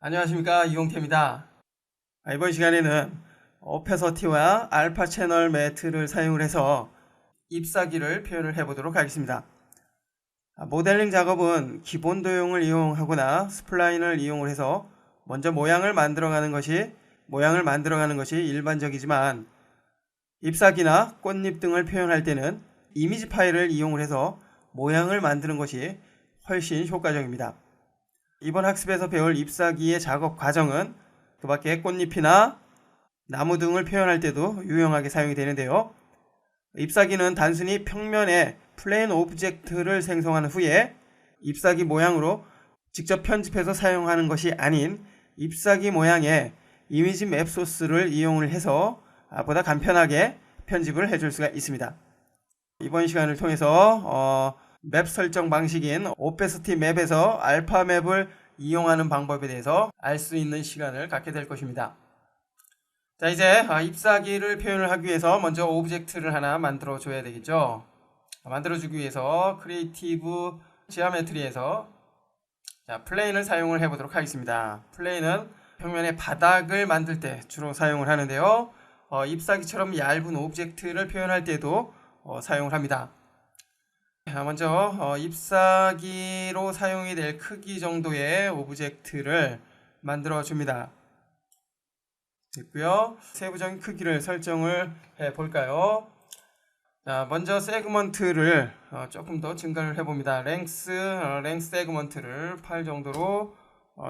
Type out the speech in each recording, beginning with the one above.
안녕하십니까, 이용태입니다. 이번 시간에는 오페서티와 알파 채널 매트를 사용을 해서 잎사귀를 표현을 해보도록 하겠습니다. 모델링 작업은 기본 도형을 이용하거나 스플라인을 이용을 해서 먼저 모양을 만들어가는 것이 일반적이지만, 잎사귀나 꽃잎 등을 표현할 때는 이미지 파일을 이용을 해서 모양을 만드는 것이 훨씬 효과적입니다. 이번 학습에서 배울 잎사귀의 작업 과정은 그 밖에 꽃잎이나 나무 등을 표현할 때도 유용하게 사용이 되는데요. 잎사귀는 단순히 평면에 플레인 오브젝트를 생성한 후에 잎사귀 모양으로 직접 편집해서 사용하는 것이 아닌, 잎사귀 모양의 이미지 맵 소스를 이용을 해서 보다 간편하게 편집을 해줄 수가 있습니다. 이번 시간을 통해서 맵 설정 방식인 오페스티 맵에서 알파 맵을 이용하는 방법에 대해서 알 수 있는 시간을 갖게 될 것입니다. 자, 이제 잎사귀를 표현을 하기 위해서 먼저 오브젝트를 하나 만들어 줘야 되겠죠. 만들어 주기 위해서 크리에이티브 지오메트리에서 플레인을 사용을 해 보도록 하겠습니다. 플레인은 평면의 바닥을 만들 때 주로 사용을 하는데요. 잎사귀처럼 얇은 오브젝트를 표현할 때도 사용을 합니다. 먼저 잎사귀로 사용이 될 크기 정도의 오브젝트를 만들어 줍니다. 됐고요. 세부적인 크기를 설정을 해 볼까요? 자, 먼저 세그먼트를 조금 더 증가를 해 봅니다. 랭스 세그먼트를 8 정도로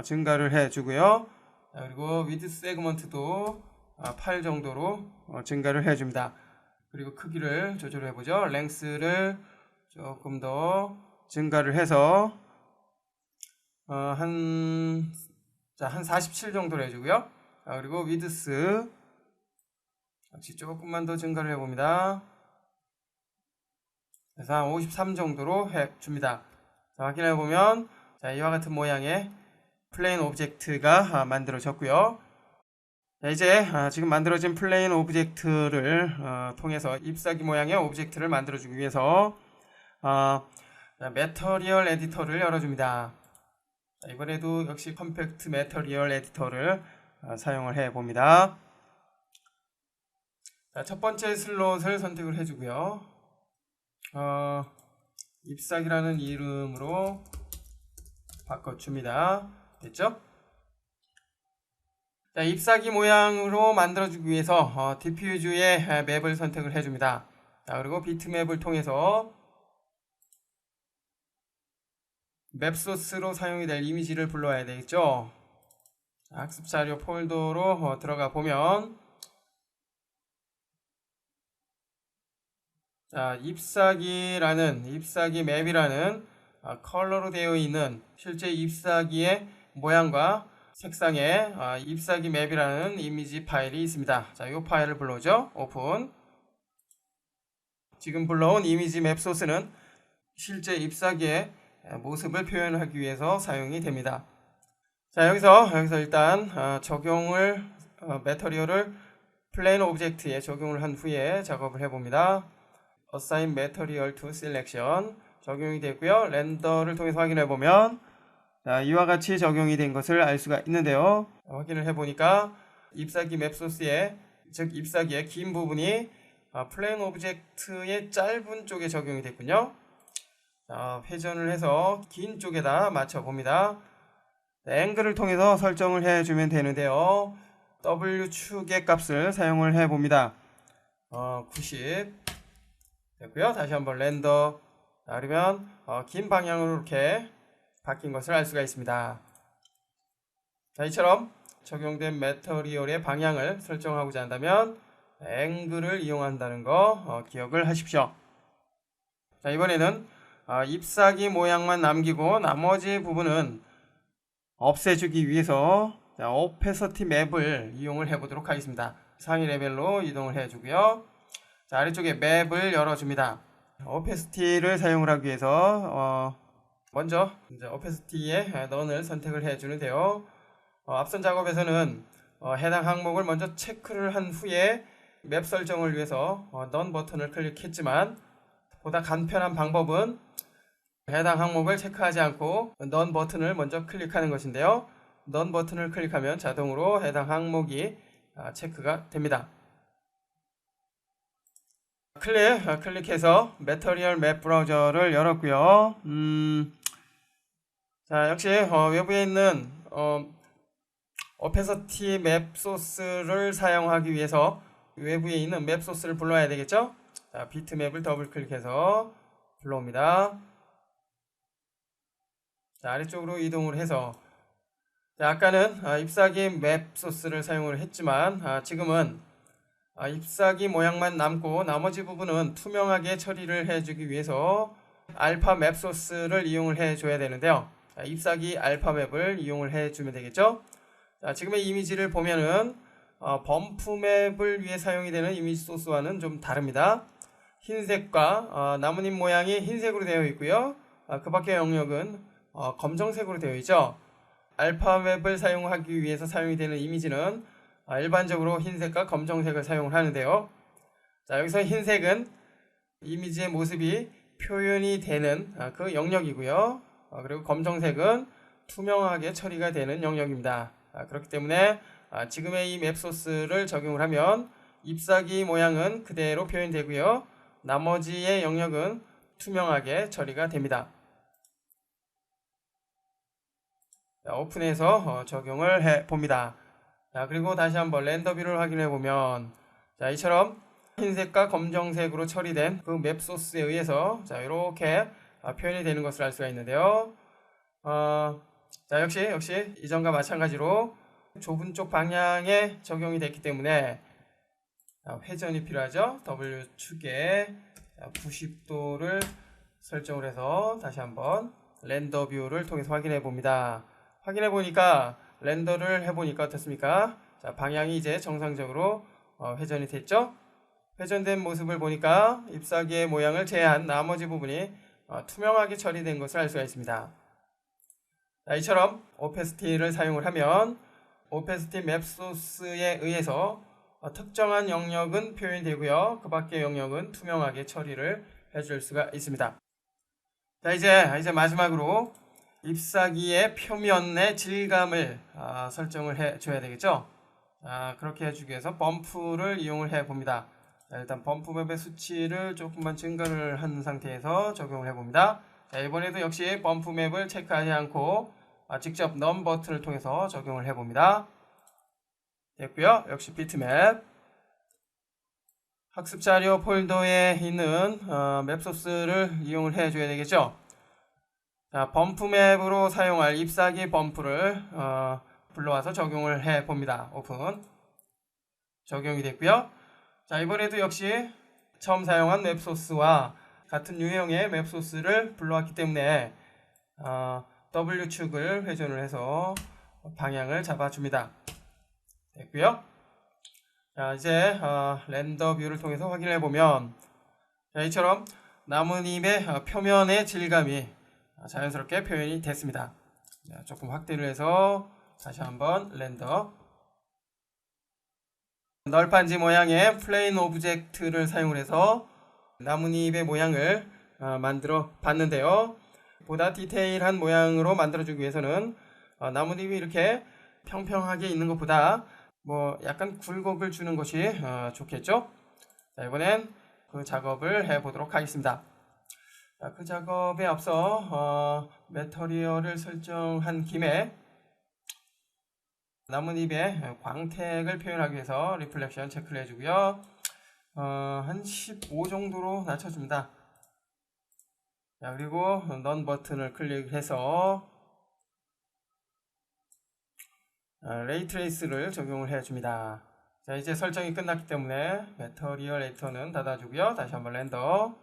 증가를 해 주고요. 그리고 위드 세그먼트도 8 정도로 증가를 해 줍니다. 그리고 크기를 조절해 보죠. 랭스를 조금 더 증가를 해서 한 47 정도로 해주고요. 그리고 위드스 역시 조금만 더 증가를 해봅니다. 그래서 한 53 정도로 해줍니다. 확인해보면 이와 같은 모양의 플레인 오브젝트가 만들어졌고요. 이제 지금 만들어진 플레인 오브젝트를 통해서 잎사귀 모양의 오브젝트를 만들어주기 위해서 매터리얼 에디터를 열어줍니다. 이번에도 역시 컴팩트 매터리얼 에디터를 사용을 해 봅니다. 첫 번째 슬롯을 선택을 해주고요. 잎사귀라는 이름으로 바꿔줍니다. 됐죠? 잎사귀 모양으로 만들어주기 위해서 디퓨즈의 맵을 선택을 해줍니다. 그리고 비트맵을 통해서 맵 소스로 사용이 될 이미지를 불러야 되겠죠. 학습 자료 폴더로 들어가 보면 잎사귀 맵이라는 컬러로 되어 있는 실제 잎사귀의 모양과 색상의 잎사귀 맵이라는 이미지 파일이 있습니다. 이 파일을 불러오죠. 오픈. 지금 불러온 이미지 맵 소스는 실제 잎사귀의 모습을 표현하기 위해서 사용이 됩니다. 여기서 일단 적용을 매터리얼을 플레인 오브젝트에 적용을 한 후에 작업을 해봅니다. Assign Material to Selection 적용이 되고요. 렌더를 통해서 확인해 보면 이와 같이 적용이 된 것을 알 수가 있는데요. 확인을 해보니까 잎사귀 맵 소스에, 즉 잎사귀의 긴 부분이 플레인 오브젝트의 짧은 쪽에 적용이 됐군요. 회전을 해서 긴 쪽에다 맞춰 봅니다. 앵글을 통해서 설정을 해주면 되는데요. W축의 값을 사용을 해 봅니다. 90 됐고요. 다시 한번 렌더. 그러면 긴 방향으로 이렇게 바뀐 것을 알 수가 있습니다. 이처럼 적용된 매터리얼의 방향을 설정하고자 한다면 앵글을 이용한다는 거 기억을 하십시오. 이번에는 잎사귀 모양만 남기고 나머지 부분은 없애주기 위해서 오페서티 맵을 이용을 해보도록 하겠습니다. 상위 레벨로 이동을 해주고요. 아래쪽에 맵을 열어줍니다. 오페시티를 사용을 하기 위해서 먼저 오페시티에 넌을 선택을 해주는데요. 앞선 작업에서는 해당 항목을 먼저 체크를 한 후에 맵 설정을 위해서 넌 버튼을 클릭했지만, 보다 간편한 방법은 해당 항목을 체크하지 않고 넌 버튼을 먼저 클릭하는 것인데요. 넌 버튼을 클릭하면 자동으로 해당 항목이 체크가 됩니다. 클릭해서 매터리얼 맵 브라우저를 열었고요. 자, 역시 외부에 있는 오페서티 맵 소스를 사용하기 위해서 외부에 있는 맵 소스를 불러야 되겠죠? 자, 비트맵을 더블 클릭해서 불러옵니다. 자, 아래쪽으로 이동을 해서, 자, 아까는 잎사귀 맵 소스를 사용을 했지만 지금은 잎사귀 모양만 남고 나머지 부분은 투명하게 처리를 해주기 위해서 알파 맵 소스를 이용을 해줘야 되는데요. 자, 잎사귀 알파 맵을 이용을 해주면 되겠죠. 자, 지금의 이미지를 보면은 범프 맵을 위해 사용이 되는 이미지 소스와는 좀 다릅니다. 흰색과 나뭇잎 모양이 흰색으로 되어 있고요. 그 밖의 영역은 검정색으로 되어 있죠. 알파 맵을 사용하기 위해서 사용이 되는 이미지는 일반적으로 흰색과 검정색을 사용을 하는데요. 자, 여기서 흰색은 이미지의 모습이 표현이 되는 그 영역이고요. 그리고 검정색은 투명하게 처리가 되는 영역입니다. 그렇기 때문에 지금의 이 맵 소스를 적용을 하면 잎사귀 모양은 그대로 표현되고요. 나머지의 영역은 투명하게 처리가 됩니다. 자, 오픈해서 적용을 해 봅니다. 자, 그리고 다시 한번 렌더 뷰를 확인해 보면, 자, 이처럼 흰색과 검정색으로 처리된 그 맵 소스에 의해서 자, 이렇게 표현이 되는 것을 알 수가 있는데요. 자, 역시 이전과 마찬가지로 좁은 쪽 방향에 적용이 됐기 때문에 회전이 필요하죠. W축에 90도를 설정을 해서 다시 한번 렌더 뷰를 통해서 확인해 봅니다. 확인해 보니까 렌더를 해보니까 어떻습니까? 자, 방향이 이제 정상적으로 회전이 됐죠? 회전된 모습을 보니까 잎사귀의 모양을 제외한 나머지 부분이 투명하게 처리된 것을 알 수가 있습니다. 자, 이처럼 오페시티를 사용을 하면 오페시티 맵 소스에 의해서 특정한 영역은 표현되고요. 그 밖의 영역은 투명하게 처리를 해줄 수가 있습니다. 자, 이제 마지막으로 잎사귀의 표면의 질감을 설정을 해줘야 되겠죠. 그렇게 해주기 위해서 범프를 이용을 해 봅니다. 자, 일단 범프 맵의 수치를 조금만 증가를 한 상태에서 적용을 해 봅니다. 자, 이번에도 역시 범프 맵을 체크하지 않고 직접 넌 버튼을 통해서 적용을 해 봅니다. 됐고요. 역시 비트맵 학습 자료 폴더에 있는 맵 소스를 이용을 해줘야 되겠죠. 자, 범프 맵으로 사용할 잎사귀 범프를 불러와서 적용을 해 봅니다. 오픈. 적용이 됐고요. 자, 이번에도 역시 처음 사용한 맵 소스와 같은 유형의 맵 소스를 불러왔기 때문에 W축을 회전을 해서 방향을 잡아줍니다. 됐고요. 자, 이제 렌더 뷰를 통해서 확인해 보면, 자, 이처럼 나뭇잎의 표면의 질감이 자연스럽게 표현이 됐습니다. 자, 조금 확대를 해서 다시 한번 렌더. 널판지 모양의 플레인 오브젝트를 사용을 해서 나뭇잎의 모양을 만들어 봤는데요. 보다 디테일한 모양으로 만들어주기 위해서는 나뭇잎이 이렇게 평평하게 있는 것보다 약간 굴곡을 주는 것이 좋겠죠. 자, 이번엔 그 작업을 해보도록 하겠습니다. 자, 그 작업에 앞서 매터리얼을 설정한 김에 나뭇잎의 광택을 표현하기 위해서 리플렉션 체크를 해주고요. 한 15 정도로 낮춰줍니다. 자, 그리고 넌 버튼을 클릭해서 레이 트레이스를 적용을 해줍니다. 자, 이제 설정이 끝났기 때문에 매터리얼 에디터는 닫아주고요. 다시 한번 렌더.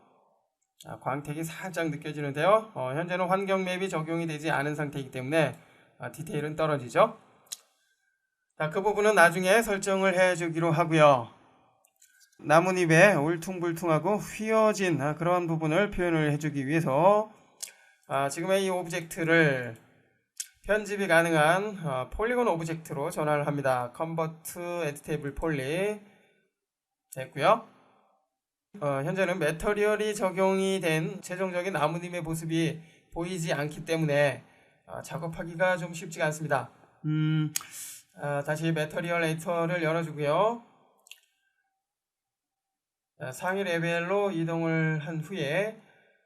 광택이 살짝 느껴지는데요. 현재는 환경 맵이 적용이 되지 않은 상태이기 때문에 디테일은 떨어지죠. 자, 그 부분은 나중에 설정을 해주기로 하고요. 나뭇잎에 울퉁불퉁하고 휘어진 그런 부분을 표현을 해주기 위해서 지금의 이 오브젝트를 편집이 가능한 폴리곤 오브젝트로 전환을 합니다. 컨버트 에디테이블 폴리 됐고요. 현재는 매터리얼이 적용이 된 최종적인 나뭇잎의 모습이 보이지 않기 때문에 작업하기가 좀 쉽지가 않습니다. 다시 매터리얼 에디터를 열어주고요. 상위 레벨로 이동을 한 후에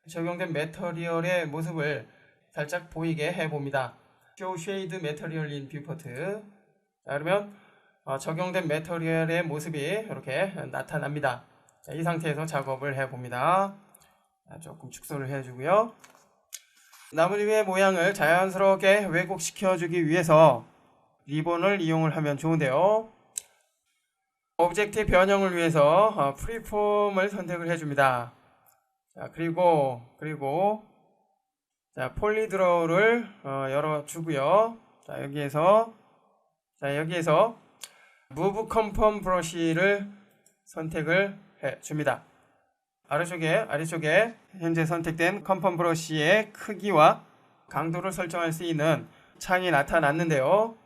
적용된 매터리얼의 모습을 살짝 보이게 해봅니다. Show Shade Material in Viewport. 그러면 적용된 매터리얼의 모습이 이렇게 나타납니다. 이 상태에서 작업을 해봅니다. 조금 축소를 해주고요. 나무잎의 모양을 자연스럽게 왜곡시켜주기 위해서 리본을 이용을 하면 좋은데요. 오브젝트 변형을 위해서 프리폼을 선택을 해줍니다. 그리고 폴리드로우를 열어주고요. 여기에서 Move Compound Brush를 선택을 해줍니다. 아래쪽에 현재 선택된 컴펌 브러쉬의 크기와 강도를 설정할 수 있는 창이 나타났는데요.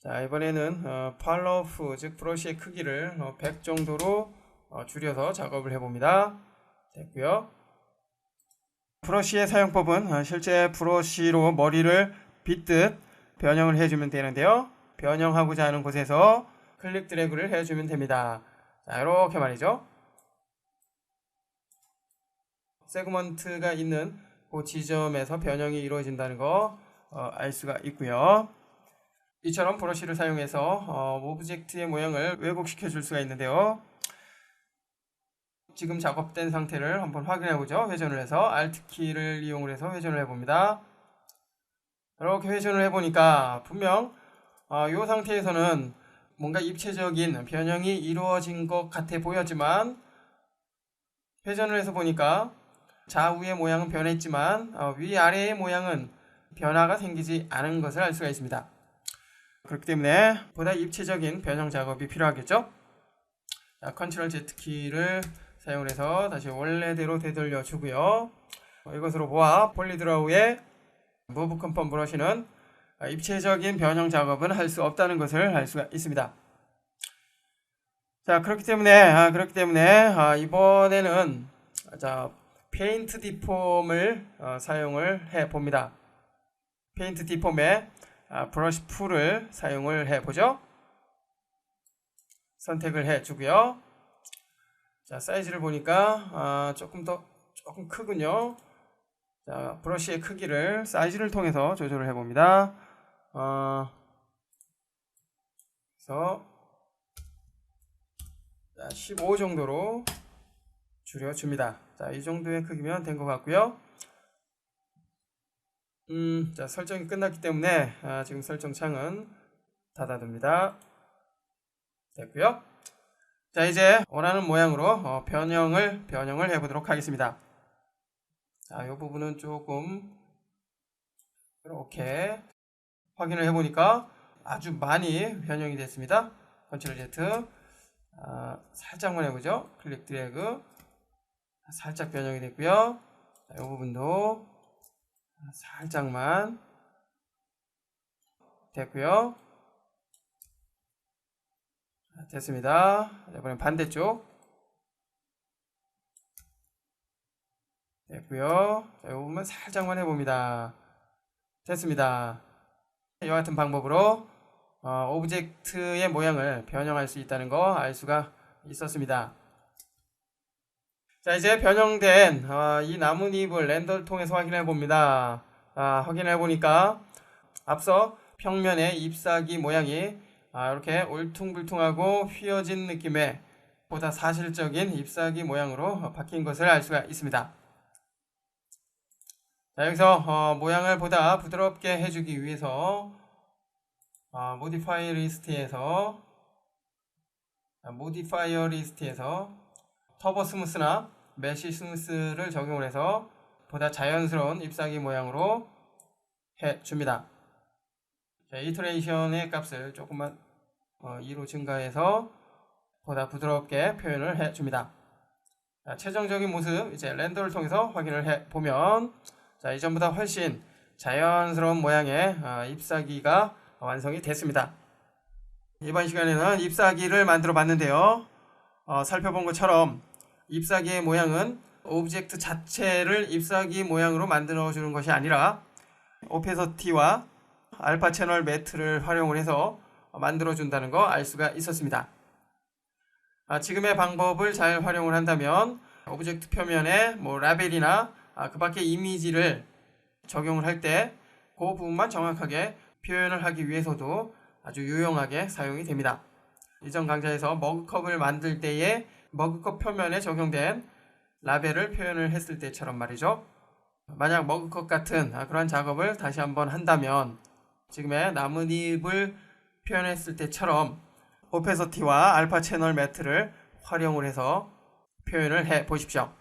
자, 이번에는 팔로프, 즉 브러쉬의 크기를 100 정도로 줄여서 작업을 해봅니다. 됐고요. 브러쉬의 사용법은 실제 브러쉬로 머리를 빗듯 변형을 해주면 되는데요. 변형하고자 하는 곳에서 클릭 드래그를 해주면 됩니다. 자, 이렇게 말이죠. 세그먼트가 있는 그 지점에서 변형이 이루어진다는 거 알 수가 있고요. 이처럼 브러쉬를 사용해서 오브젝트의 모양을 왜곡시켜 줄 수가 있는데요. 지금 작업된 상태를 한번 확인해 보죠. 회전을 해서 Alt 키를 이용을 해서 회전을 해봅니다. 이렇게 회전을 해보니까 분명 이 상태에서는 뭔가 입체적인 변형이 이루어진 것 같아 보였지만 회전을 해서 보니까 좌우의 모양은 변했지만 위아래의 모양은 변화가 생기지 않은 것을 알 수가 있습니다. 그렇기 때문에 보다 입체적인 변형 작업이 필요하겠죠. 컨트롤 Z 키를 사용해서 다시 원래대로 되돌려 주고요. 이것으로 보아 폴리드로우의 무브 컴펌 브러쉬는 입체적인 변형 작업은 할 수 없다는 것을 알 수가 있습니다. 자, 그렇기 때문에 이번에는 페인트 디폼을 사용을 해 봅니다. 페인트 디폼에 브러쉬 풀을 사용을 해 보죠. 선택을 해 주고요. 자, 사이즈를 보니까 조금 크군요. 자, 브러쉬의 크기를 사이즈를 통해서 조절을 해 봅니다. 그래서 15 정도로 줄여줍니다. 자, 이 정도의 크기면 된 것 같고요. 자, 설정이 끝났기 때문에 지금 설정 창은 닫아둡니다. 됐고요. 자, 이제 원하는 모양으로 변형을 해보도록 하겠습니다. 자, 이 부분은 조금 이렇게 확인을 해보니까 아주 많이 변형이 됐습니다. 컨트롤 Z 살짝만 해보죠. 클릭 드래그 살짝 변형이 됐고요. 이 부분도 살짝만 됐고요. 됐습니다. 이번엔 반대쪽 됐고요. 자, 이 부분만 살짝만 해봅니다. 됐습니다. 이와 같은 방법으로 오브젝트의 모양을 변형할 수 있다는 거 알 수가 있었습니다. 자, 이제 변형된 이 나뭇잎을 렌더를 통해서 확인해 봅니다. 확인해 보니까 앞서 평면의 잎사귀 모양이 이렇게 울퉁불퉁하고 휘어진 느낌의 보다 사실적인 잎사귀 모양으로 바뀐 것을 알 수가 있습니다. 자, 여기서 모양을 보다 부드럽게 해주기 위해서 모디파이어 리스트에서 터보 스무스나 메쉬 스무스를 적용을 해서 보다 자연스러운 잎사귀 모양으로 해줍니다. 자, 이터레이션의 값을 조금만 2로 증가해서 보다 부드럽게 표현을 해줍니다. 자, 최종적인 모습 이제 렌더를 통해서 확인을 해보면 자, 이전보다 훨씬 자연스러운 모양의 잎사귀가 완성이 됐습니다. 이번 시간에는 잎사귀를 만들어 봤는데요. 살펴본 것처럼 잎사귀의 모양은 오브젝트 자체를 잎사귀 모양으로 만들어 주는 것이 아니라 오페서티와 알파 채널 매트를 활용을 해서 만들어 준다는 거 알 수가 있었습니다. 지금의 방법을 잘 활용을 한다면 오브젝트 표면에 라벨이나 그 밖에 이미지를 적용을 할 때 그 부분만 정확하게 표현을 하기 위해서도 아주 유용하게 사용이 됩니다. 이전 강좌에서 머그컵을 만들 때에 머그컵 표면에 적용된 라벨을 표현을 했을 때처럼 말이죠. 만약 머그컵 같은 그런 작업을 다시 한번 한다면 지금의 나뭇잎을 표현했을 때처럼 오페서티와 알파 채널 매트를 활용을 해서 표현을 해 보십시오.